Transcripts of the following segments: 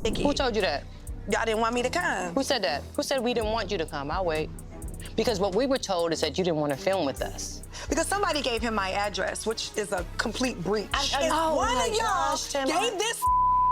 Who told you that? Y'all didn't want me to come. Who said that? Who said we didn't want you to come? I'll wait. Because what we were told is that you didn't want to film with us. Because somebody gave him my address, which is a complete breach. Oh One my of y'all gosh, Tamar. gave this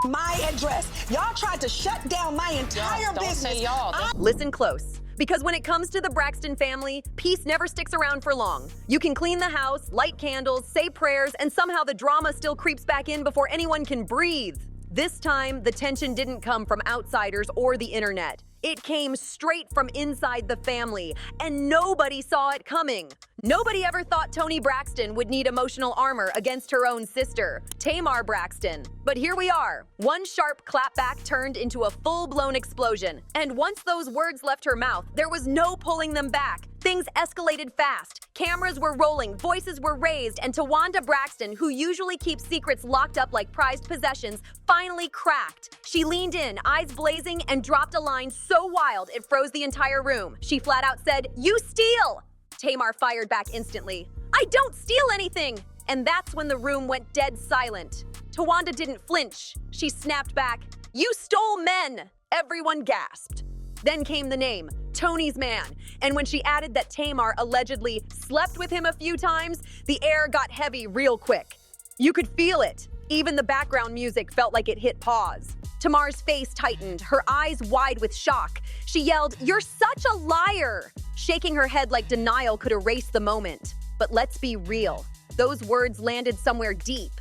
my address. Y'all tried to shut down my entire Don't business. say y'all. Listen close, because when it comes to the Braxton family, peace never sticks around for long. You can clean the house, light candles, say prayers, and somehow the drama still creeps back in before anyone can breathe. This time, the tension didn't come from outsiders or the internet. It came straight from inside the family, and nobody saw it coming. Nobody ever thought Toni Braxton would need emotional armor against her own sister, Tamar Braxton. But here we are. One sharp clapback turned into a full-blown explosion. And once those words left her mouth, there was no pulling them back. Things escalated fast. Cameras were rolling, voices were raised, and Toni Braxton, who usually keeps secrets locked up like prized possessions, finally cracked. She leaned in, eyes blazing, and dropped a line so wild it froze the entire room. She flat out said, "You steal!" Tamar fired back instantly. "I don't steal anything!" And that's when the room went dead silent. Tawanda didn't flinch. She snapped back, "You stole men!" Everyone gasped. Then came the name, Tony's man. And when she added that Tamar allegedly slept with him a few times, the air got heavy real quick. You could feel it. Even the background music felt like it hit pause. Tamar's face tightened, her eyes wide with shock. She yelled, "You're such a liar!" shaking her head like denial could erase the moment. But let's be real. Those words landed somewhere deep.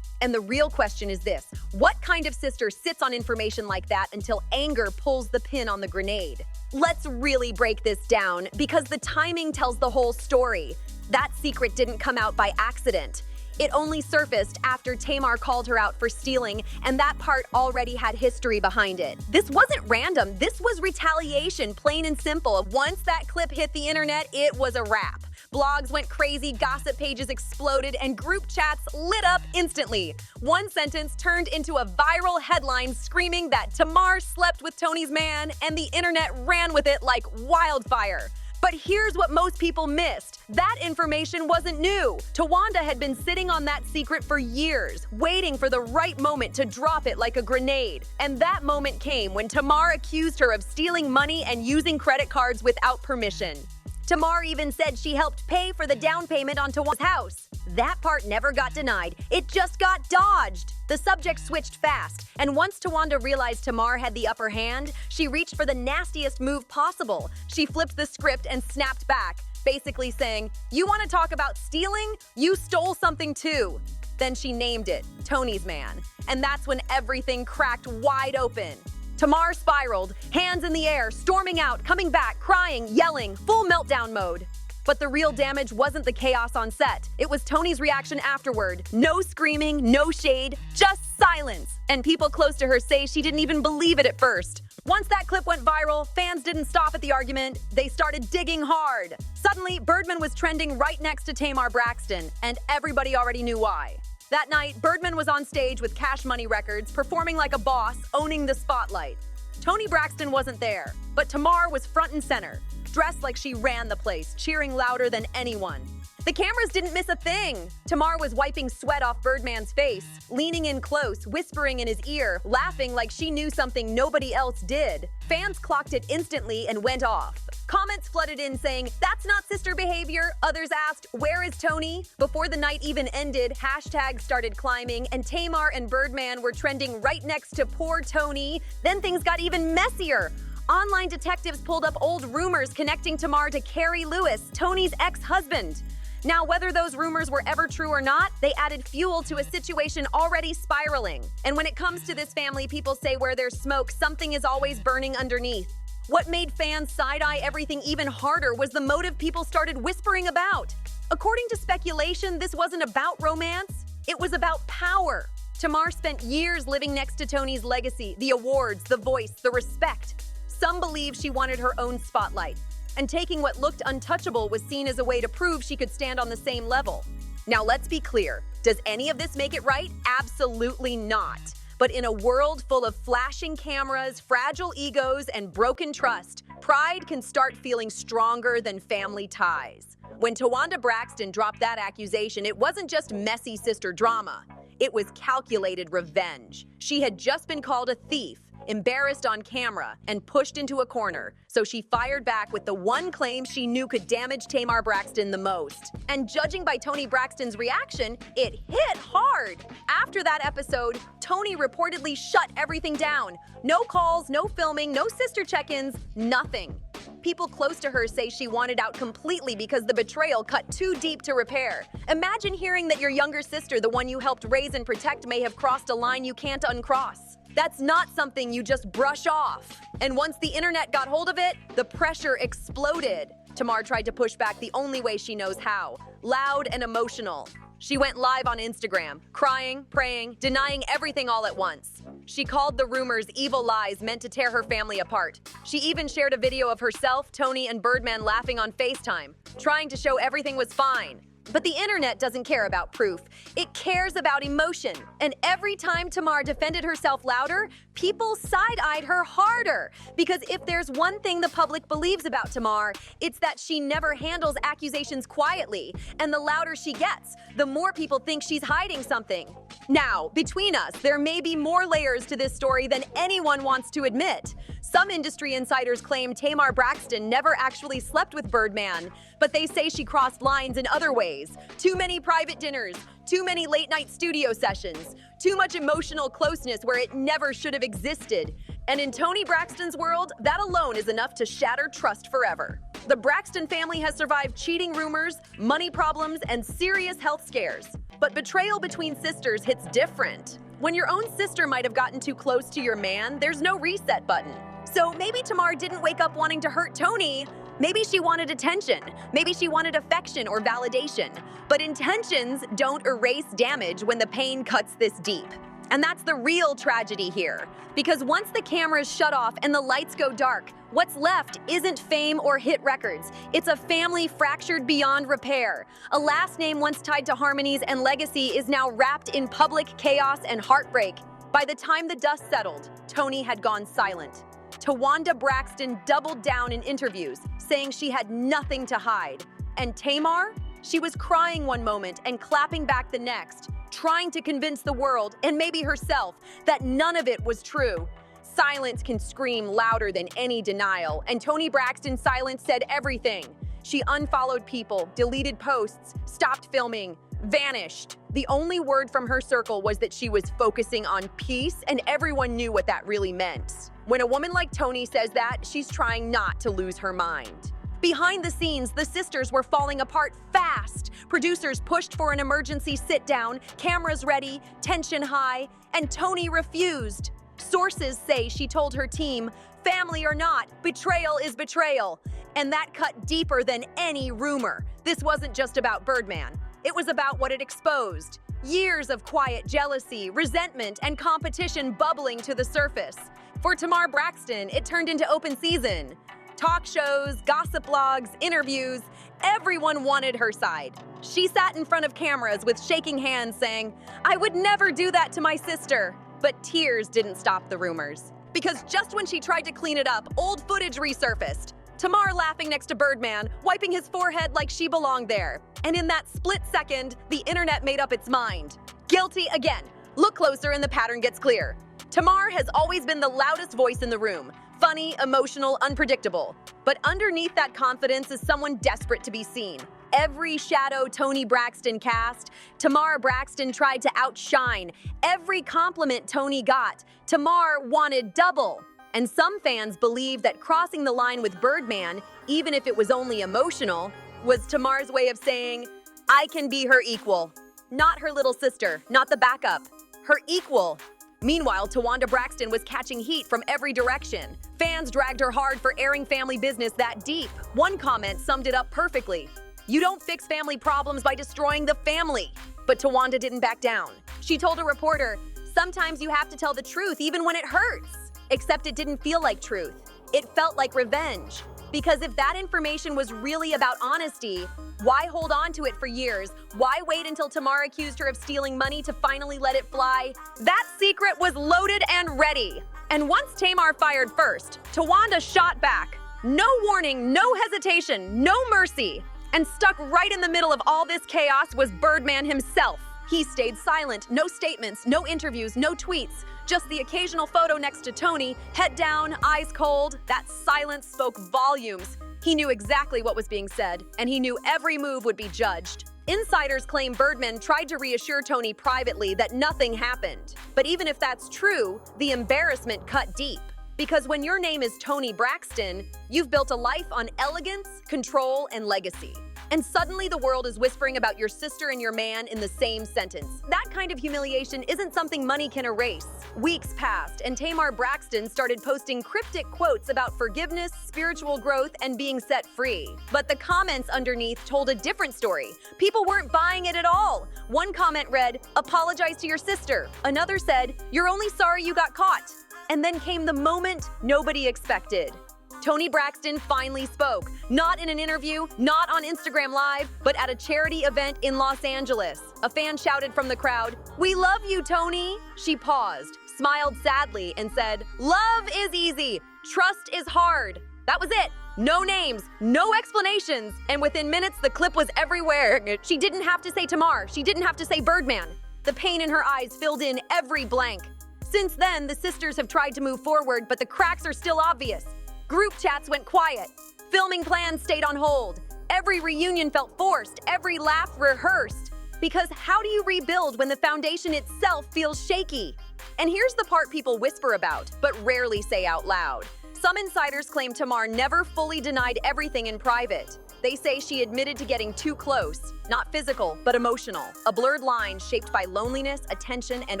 And the real question is this: what kind of sister sits on information like that until anger pulls the pin on the grenade? Let's really break this down, because the timing tells the whole story. That secret didn't come out by accident. It only surfaced after Tamar called her out for stealing, and that part already had history behind it. This wasn't random, this was retaliation, plain and simple. Once that clip hit the internet, it was a wrap. Blogs went crazy, gossip pages exploded, and group chats lit up instantly. One sentence turned into a viral headline screaming that Tamar slept with Tony's man, and the internet ran with it like wildfire. But here's what most people missed. That information wasn't new. Tawanda had been sitting on that secret for years, waiting for the right moment to drop it like a grenade. And that moment came when Tamar accused her of stealing money and using credit cards without permission. Tamar even said she helped pay for the down payment on Tawanda's house. That part never got denied, it just got dodged. The subject switched fast, and once Tawanda realized Tamar had the upper hand, she reached for the nastiest move possible. She flipped the script and snapped back, basically saying, "You want to talk about stealing? You stole something too." Then she named it, Tony's man. And that's when everything cracked wide open. Tamar spiraled, hands in the air, storming out, coming back, crying, yelling, full meltdown mode. But the real damage wasn't the chaos on set. It was Tony's reaction afterward. No screaming, no shade, just silence. And people close to her say she didn't even believe it at first. Once that clip went viral, fans didn't stop at the argument. They started digging hard. Suddenly, Birdman was trending right next to Tamar Braxton, and everybody already knew why. That night, Birdman was on stage with Cash Money Records, performing like a boss, owning the spotlight. Toni Braxton wasn't there, but Tamar was front and center, dressed like she ran the place, cheering louder than anyone. The cameras didn't miss a thing. Tamar was wiping sweat off Birdman's face, leaning in close, whispering in his ear, laughing like she knew something nobody else did. Fans clocked it instantly and went off. Comments flooded in saying, "That's not sister behavior." Others asked, "Where is Toni?" Before the night even ended, hashtags started climbing, and Tamar and Birdman were trending right next to poor Toni. Then things got even messier. Online detectives pulled up old rumors connecting Tamar to Carrie Lewis, Tony's ex-husband. Now, whether those rumors were ever true or not, they added fuel to a situation already spiraling. And when it comes to this family, people say where there's smoke, something is always burning underneath. What made fans side-eye everything even harder was the motive people started whispering about. According to speculation, this wasn't about romance, it was about power. Tamar spent years living next to Tony's legacy, the awards, the voice, the respect. Some believe she wanted her own spotlight, and taking what looked untouchable was seen as a way to prove she could stand on the same level. Now let's be clear, does any of this make it right? Absolutely not. But in a world full of flashing cameras, fragile egos, and broken trust, pride can start feeling stronger than family ties. When Toni Braxton dropped that accusation, it wasn't just messy sister drama. It was calculated revenge. She had just been called a thief, embarrassed on camera, and pushed into a corner. So she fired back with the one claim she knew could damage Tamar Braxton the most. And judging by Toni Braxton's reaction, it hit hard. After that episode, Toni reportedly shut everything down. No calls, no filming, no sister check-ins, nothing. People close to her say she wanted out completely because the betrayal cut too deep to repair. Imagine hearing that your younger sister, the one you helped raise and protect, may have crossed a line you can't uncross. That's not something you just brush off. And once the internet got hold of it, the pressure exploded. Tamar tried to push back the only way she knows how, loud and emotional. She went live on Instagram, crying, praying, denying everything all at once. She called the rumors evil lies meant to tear her family apart. She even shared a video of herself, Toni, and Birdman laughing on FaceTime, trying to show everything was fine. But the internet doesn't care about proof. It cares about emotion. And every time Tamar defended herself louder, people side-eyed her harder. Because if there's one thing the public believes about Tamar, it's that she never handles accusations quietly. And the louder she gets, the more people think she's hiding something. Now, between us, there may be more layers to this story than anyone wants to admit. Some industry insiders claim Tamar Braxton never actually slept with Birdman, but they say she crossed lines in other ways. Too many private dinners, too many late-night studio sessions, too much emotional closeness where it never should have existed. And in Toni Braxton's world, that alone is enough to shatter trust forever. The Braxton family has survived cheating rumors, money problems, and serious health scares. But betrayal between sisters hits different. When your own sister might have gotten too close to your man, there's no reset button. So maybe Tamar didn't wake up wanting to hurt Toni. Maybe she wanted attention. Maybe she wanted affection or validation. But intentions don't erase damage when the pain cuts this deep. And that's the real tragedy here. Because once the cameras shut off and the lights go dark, what's left isn't fame or hit records. It's a family fractured beyond repair. A last name once tied to harmonies and legacy is now wrapped in public chaos and heartbreak. By the time the dust settled, Toni had gone silent. Toni Braxton doubled down in interviews, saying she had nothing to hide. And Tamar? She was crying one moment and clapping back the next, trying to convince the world, and maybe herself, that none of it was true. Silence can scream louder than any denial, and Toni Braxton's silence said everything. She unfollowed people, deleted posts, stopped filming, vanished. The only word from her circle was that she was focusing on peace, and everyone knew what that really meant. When a woman like Toni says that, she's trying not to lose her mind. Behind the scenes, the sisters were falling apart fast. Producers pushed for an emergency sit-down, cameras ready, tension high, and Toni refused. Sources say she told her team, "Family or not, betrayal is betrayal." And that cut deeper than any rumor. This wasn't just about Birdman. It was about what it exposed. Years of quiet jealousy, resentment, and competition bubbling to the surface. For Tamar Braxton, it turned into open season. Talk shows, gossip blogs, interviews, everyone wanted her side. She sat in front of cameras with shaking hands saying, "I would never do that to my sister." But tears didn't stop the rumors. Because just when she tried to clean it up, old footage resurfaced. Tamar laughing next to Birdman, wiping his forehead like she belonged there. And in that split second, the internet made up its mind. Guilty again. Look closer and the pattern gets clear. Tamar has always been the loudest voice in the room. Funny, emotional, unpredictable. But underneath that confidence is someone desperate to be seen. Every shadow Toni Braxton cast, Tamar Braxton tried to outshine. Every compliment Toni got, Tamar wanted double. And some fans believe that crossing the line with Birdman, even if it was only emotional, was Tamar's way of saying, "I can be her equal." Not her little sister, not the backup. Her equal. Meanwhile, Toni Braxton was catching heat from every direction. Fans dragged her hard for airing family business that deep. One comment summed it up perfectly. "You don't fix family problems by destroying the family." But Toni didn't back down. She told a reporter, "Sometimes you have to tell the truth even when it hurts." Except it didn't feel like truth. It felt like revenge. Because if that information was really about honesty, why hold on to it for years? Why wait until Tamar accused her of stealing money to finally let it fly? That secret was loaded and ready. And once Tamar fired first, Toni shot back. No warning, no hesitation, no mercy. And stuck right in the middle of all this chaos was Birdman himself. He stayed silent, no statements, no interviews, no tweets. Just the occasional photo next to Toni, head down, eyes cold. That silence spoke volumes. He knew exactly what was being said, and he knew every move would be judged. Insiders claim Birdman tried to reassure Toni privately that nothing happened. But even if that's true, the embarrassment cut deep. Because when your name is Toni Braxton, you've built a life on elegance, control, and legacy. And suddenly the world is whispering about your sister and your man in the same sentence. That kind of humiliation isn't something money can erase. Weeks passed, and Tamar Braxton started posting cryptic quotes about forgiveness, spiritual growth, and being set free. But the comments underneath told a different story. People weren't buying it at all. One comment read, "Apologize to your sister." Another said, "You're only sorry you got caught." And then came the moment nobody expected. Toni Braxton finally spoke, not in an interview, not on Instagram Live, but at a charity event in Los Angeles. A fan shouted from the crowd, "We love you, Toni." She paused, smiled sadly, and said, "Love is easy, trust is hard." That was it. No names, no explanations, and within minutes the clip was everywhere. She didn't have to say Tamar, she didn't have to say Birdman. The pain in her eyes filled in every blank. Since then, the sisters have tried to move forward, but the cracks are still obvious. Group chats went quiet. Filming plans stayed on hold. Every reunion felt forced, every laugh rehearsed. Because how do you rebuild when the foundation itself feels shaky? And here's the part people whisper about, but rarely say out loud. Some insiders claim Tamar never fully denied everything in private. They say she admitted to getting too close, not physical, but emotional. A blurred line shaped by loneliness, attention, and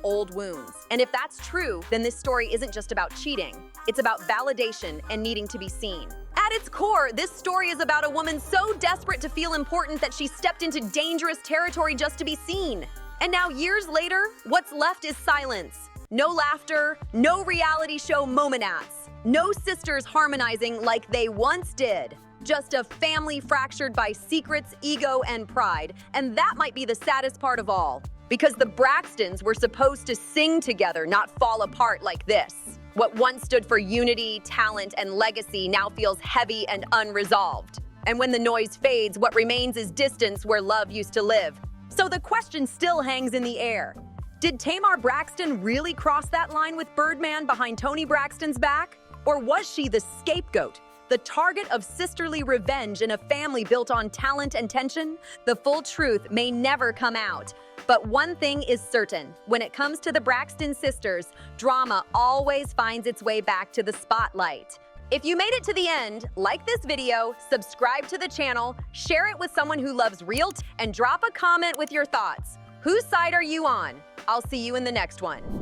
old wounds. And if that's true, then this story isn't just about cheating. It's about validation and needing to be seen. At its core, this story is about a woman so desperate to feel important that she stepped into dangerous territory just to be seen. And now, years later, what's left is silence. No laughter, no reality show moment-ats, no sisters harmonizing like they once did. Just a family fractured by secrets, ego, and pride. And that might be the saddest part of all. Because the Braxtons were supposed to sing together, not fall apart like this. What once stood for unity, talent, and legacy now feels heavy and unresolved. And when the noise fades, what remains is distance where love used to live. So the question still hangs in the air. Did Tamar Braxton really cross that line with Birdman behind Toni Braxton's back? Or was she the scapegoat? The target of sisterly revenge in a family built on talent and tension? The full truth may never come out. But one thing is certain. When it comes to the Braxton sisters, drama always finds its way back to the spotlight. If you made it to the end, like this video, subscribe to the channel, share it with someone who loves real and drop a comment with your thoughts. Whose side are you on? I'll see you in the next one.